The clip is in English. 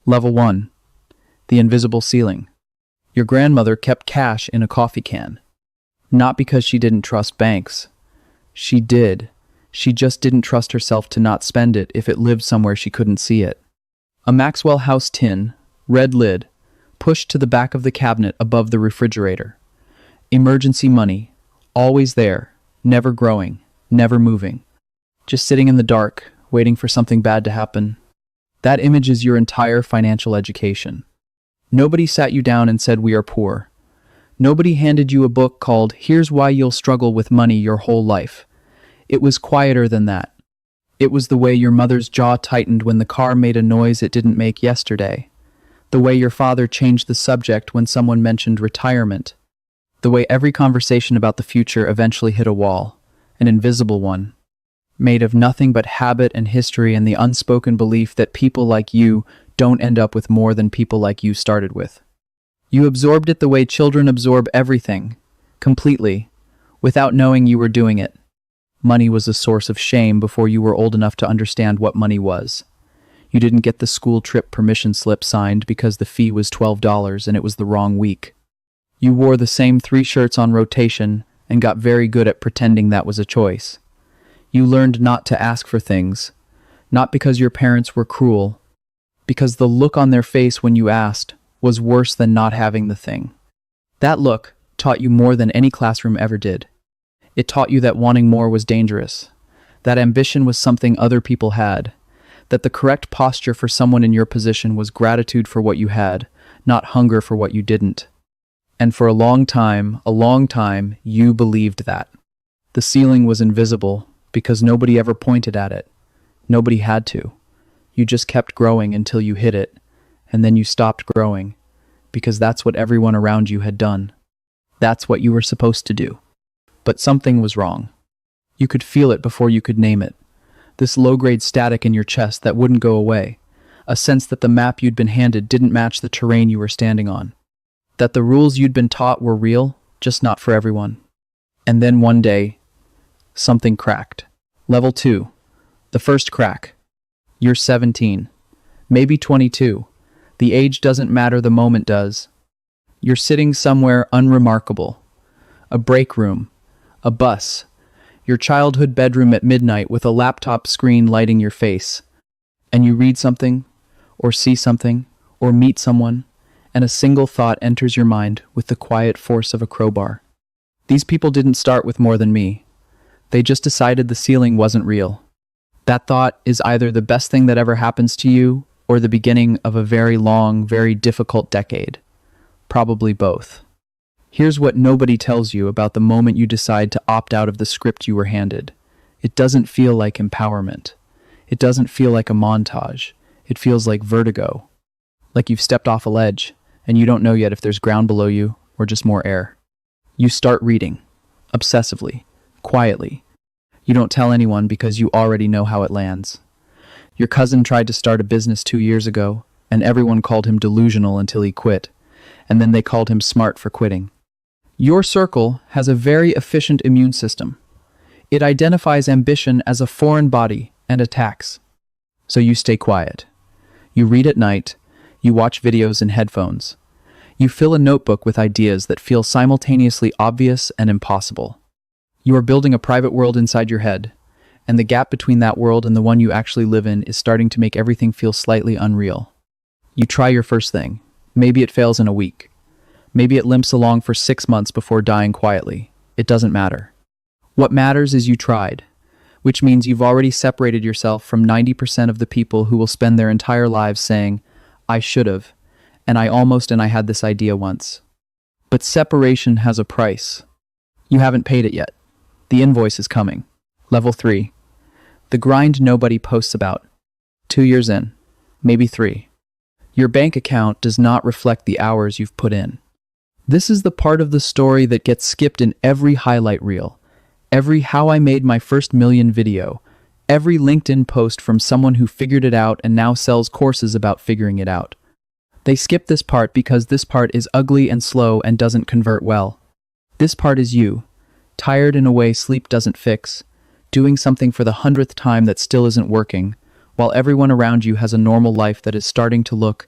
Level 1. The invisible ceiling. Your grandmother kept cash in a coffee can. Not because she didn't trust banks. She did. She just didn't trust herself to not spend it if it lived somewhere she couldn't see it. A Maxwell House tin, red lid, pushed to the back of the cabinet above the refrigerator. Emergency money, always there, never growing, never moving. Just sitting in the dark, waiting for something bad to happen. That image is your entire financial education. Nobody sat you down and said, "We are poor." Nobody handed you a book called "Here's Why You'll Struggle with Money Your Whole Life." It was quieter than that. It was the way your mother's jaw tightened when the car made a noise it didn't make yesterday. The way your father changed the subject when someone mentioned retirement. The way every conversation about the future eventually hit a wall, an invisible one, made of nothing but habit and history and the unspoken belief that people like you don't end up with more than people like you started with. You absorbed it the way children absorb everything, completely, without knowing you were doing it. Money was a source of shame before you were old enough to understand what money was. You didn't get the school trip permission slip signed because the fee was $12 and it was the wrong week. You wore the same 3 shirts on rotation and got very good at pretending that was a choice. You learned not to ask for things, not because your parents were cruel, because the look on their face when you asked was worse than not having the thing. That look taught you more than any classroom ever did. It taught you that wanting more was dangerous, that ambition was something other people had, that the correct posture for someone in your position was gratitude for what you had, not hunger for what you didn't. And for a long time, you believed that. The ceiling was invisible because nobody ever pointed at it. Nobody had to. You just kept growing until you hit it, and then you stopped growing, because that's what everyone around you had done. That's what you were supposed to do. But something was wrong. You could feel it before you could name it. This low-grade static in your chest that wouldn't go away. A sense that the map you'd been handed didn't match the terrain you were standing on. That the rules you'd been taught were real, just not for everyone. And then one day, something cracked. Level 2. The first crack. You're 17. Maybe 22. The age doesn't matter, the moment does. You're sitting somewhere unremarkable. A break room. A bus. Your childhood bedroom at midnight with a laptop screen lighting your face. And you read something, or see something, or meet someone, and a single thought enters your mind with the quiet force of a crowbar. These people didn't start with more than me. They just decided the ceiling wasn't real. That thought is either the best thing that ever happens to you, or the beginning of a very long, very difficult decade. Probably both. Here's what nobody tells you about the moment you decide to opt out of the script you were handed. It doesn't feel like empowerment. It doesn't feel like a montage. It feels like vertigo. Like you've stepped off a ledge, and you don't know yet if there's ground below you or just more air. You start reading, obsessively, quietly. You don't tell anyone because you already know how it lands. Your cousin tried to start a business 2 years ago, and everyone called him delusional until he quit, and then they called him smart for quitting. Your circle has a very efficient immune system. It identifies ambition as a foreign body and attacks. So you stay quiet. You read at night. You watch videos in headphones. You fill a notebook with ideas that feel simultaneously obvious and impossible. You are building a private world inside your head, and the gap between that world and the one you actually live in is starting to make everything feel slightly unreal. You try your first thing. Maybe it fails in a week. Maybe it limps along for 6 months before dying quietly. It doesn't matter. What matters is you tried, which means you've already separated yourself from 90% of the people who will spend their entire lives saying, "I should've, and I had this idea once." But separation has a price. You haven't paid it yet. The invoice is coming. Level 3. The grind nobody posts about. 2 years in, maybe 3. Your bank account does not reflect the hours you've put in. This is the part of the story that gets skipped in every highlight reel, every how I made my first million video, every LinkedIn post from someone who figured it out and now sells courses about figuring it out. They skip this part because this part is ugly and slow and doesn't convert well. This part is you, tired in a way sleep doesn't fix, doing something for the 100th time that still isn't working, while everyone around you has a normal life that is starting to look